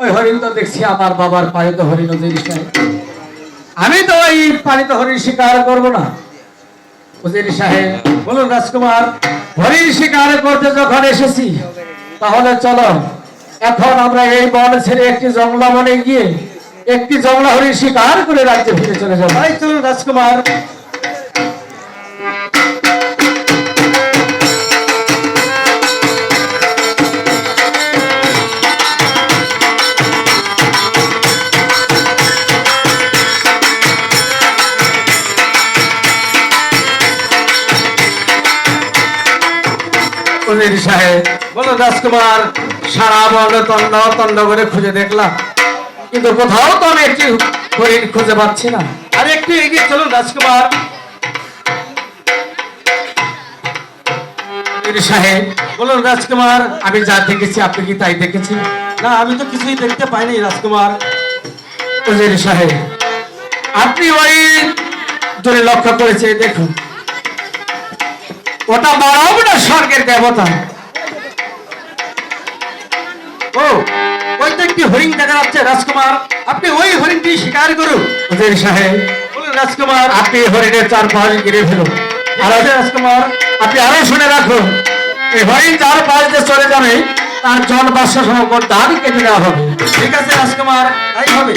ওই হরিণ তো দেখছি আমার বাবার পালিত হরিণ উজির সাহেব। আমি তো ওই পালিত হরিণ শিকার করব না। উজির সাহেব বলুন রাজকুমার, হরিণ শিকার করতে যখন এসেছি তাহলে চলো এখন আমরা এই বন ছেড়ে একটি জংলা বনে গিয়ে একটি জংলা হরিণ শিকার করে রাজ্যে ফিরে চলে যাবো। তাই চলুন রাজকুমার। উজির সাহেব বলুন রাজকুমার, সারা বনে তন্ন তন্ন করে খুঁজে দেখলাম কিন্তু কোথাও তো আমি একটি হরিণ খুঁজে পাচ্ছি না। আর একটু এগিয়ে চলুন রাজকুমার। উজির সাহেব বলুন রাজকুমার, আমি যা দেখেছি আপনি কি তাই দেখেছেন? না, আমি তো কিছুই দেখতে পাইনি রাজকুমার। উজির সাহেব আপনি ওই দূরে লক্ষ্য করেছে দেখুন, ওটা মানব না স্বর্গের দেবতা? ও, ওই তো একটি হরিণ দেখা যাচ্ছে রাজকুমার, আপনি ওই হরিণটি শিকার করুন। উজির সাহেব বলুন রাজকুমার, আপনি হরিণের চারপাশ ঘিরে ফেলুন। আর রাজকুমার আপনি আরো শুনে রাখুন, এই হরিণ যার পাশ দিয়ে চলে যাবে তার জল বাস্য সমগ্র দান কেটে দেওয়া হবে। ঠিক আছে রাজকুমার, তাই হবে।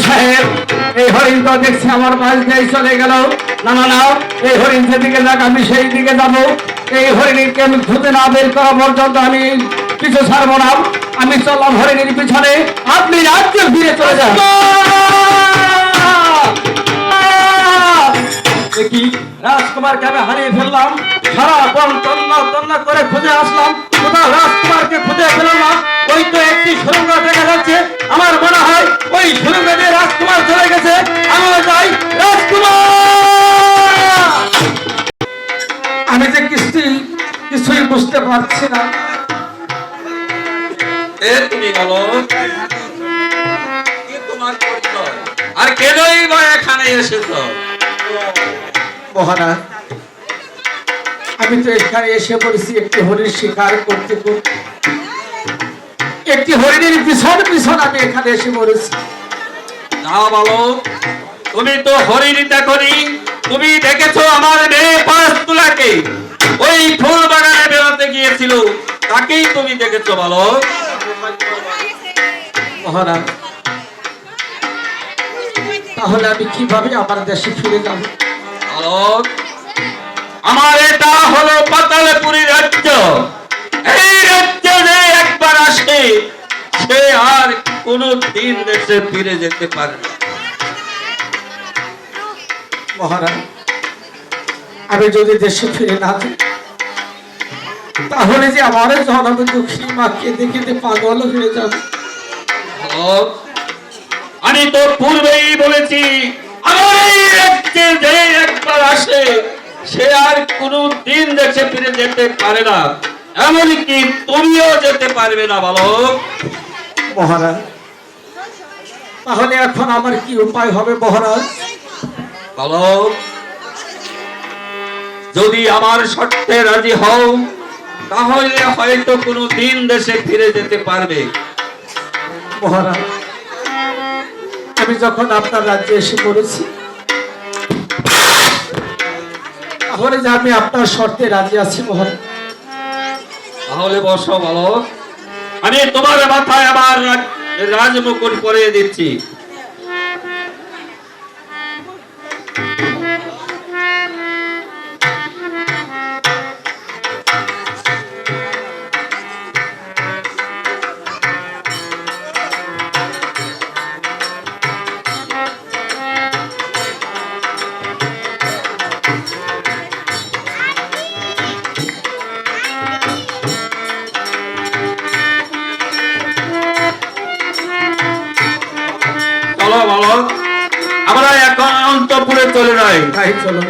সাহেব এই হরিণ তো দেখছি আমার পাশ দিয়ে চলে গেল। না না না, এই হরিণ যেদিকে যাক আমি সেই দিকে যাবো। এই হরিণীকে আমি খুঁজে না বের করা পর্যন্ত আমি কিছু ছাড়বো না। আমি চললাম হরিণীর পিছনে, আপনি রাজ্যে ফিরে চলে যান। দেখি রাজকুমারকে আমি হারিয়ে ফেললাম, সারা বন তন্ন তন্ন করে খুঁজে আসলাম, কোথাও রাজকুমারকে খুঁজে পেলাম না। ওই তো একটি সুরঙ্গ দেখা যাচ্ছে, আমার মনে হয় ওই সুরঙ্গ দিয়ে রাজকুমার চলে গেছে। আমিও যাই। রাজকুমার, আমি যে কিছুই বুঝতে পারছি না। তুমি বলো কি তোমার পরিচয়, আর কেনই বা এখানে এসেছো? মহারাজ, আমি তো এখানে এসে পড়েছি একটি হরিণ শিকার করতে করতে। একটি হরিণের পিছন পিছন আমি এখানে এসে পড়েছি। না বলো, তুমি তো হরিণ দেখনি, তুমি দেখেছো আমার মেয়ে পাঁচতুলাকে ওই ফুল বাগানে বেড়াতে গিয়েছিল, তাকেই তুমি দেখেছো। বলো মহারাজ, তাহলে আমি কিভাবে আমার দেশে ফিরে যাব? আমার এটা হলো পাতালপুরী রাজ্য। এই রাজ্যে যে একবার আসে সে আর কোনো দিন দেশে ফিরে যেতে পারে না। মহারাজ, আমি যদি দেশে ফিরে না যাই তাহলে যে আমার জনম দুঃখী মা কেঁদে কেঁদে পাগল হয়ে যাবে। আমি তো পূর্বেই বলেছি, আমার এই রাজ্যে যে একবার আসে সে আর কোনো দিন দেশে ফিরে যেতে পারে না, এমনকি তুমিও যেতে পারবে না। বলো মহারাজ, তাহলে এখন আমার কি উপায় হবে মহারাজ? বলো, যদি আমার শর্তে রাজি হও তাহলে হয়তো কোনো দিন দেশে ফিরে যেতে পারবে। মহারাজ, আমি যখন আপনার রাজ্যে এসে পড়েছি তাহলে যে আমি আপনার শর্তে রাজি আছি মহারাজ। তাহলে বসো। বলো, আমি তোমার মাথায় আবার রাজমুকুট পরিয়ে দিচ্ছি। চলো বলো, আমরা এখন অন্তপুরে চলে যাই। তাই চলো।